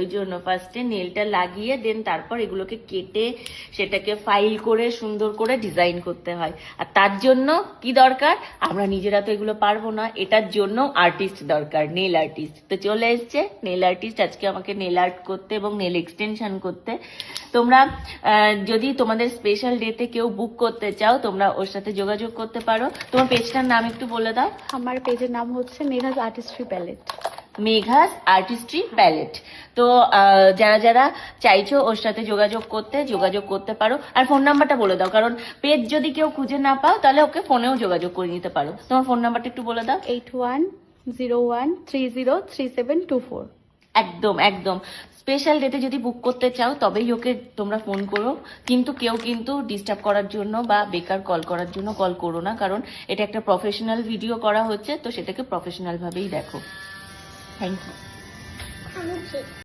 ওই জন্য ফার্স্টে নেলটা লাগিয়ে দেন তারপর এগুলোকে কেটে সেটাকে ফাইল করে সুন্দর করে ডিজাইন করতে হয়। আর তার জন্য কি দরকার, আমরা নিজেরা তো এগুলো পারবো না, এটার জন্য আর্টিস্ট দরকার, নেল আর্টিস্ট। তো চলে এসছে নেল আর্টিস্ট আজকে আমাকে নেল আর্ট করতে এবং নেল এক্সটেনশন করতে। তোমরা যদি তোমাদের স্পেশাল ডেতে কেউ বুক করতে চাও তোমরা ওর সাথে যোগাযোগ করতে পারো। তোমার পেজটার নাম একটু বলে দাও। আমার পেজের নাম হচ্ছে Megha's artistry palette. Megha's artistry palette. তো যারা যারা চাইছো ওর সাথে যোগাযোগ করতে পারো। আর ফোন নাম্বারটা বলে দাও, কারণ পেজ যদি কেউ খুঁজে না পাও তাহলে ওকে ফোনেও যোগাযোগ করে নিতে পারো। তোমার ফোন নাম্বারটা একটু বলে দাও। 8101303724। একদম একদম স্পেশাল ডেতে যদি বুক করতে চাও তবেই ওকে তোমরা ফোন করো, কিন্তু কেউ কিন্তু ডিস্টার্ব করার জন্য বা বেকার কল করার জন্য কল করো না, কারণ এটা একটা প্রফেশনাল ভিডিও করা হচ্ছে, তো সেটাকে প্রফেশনাল ভাবেই দেখো। Thank you.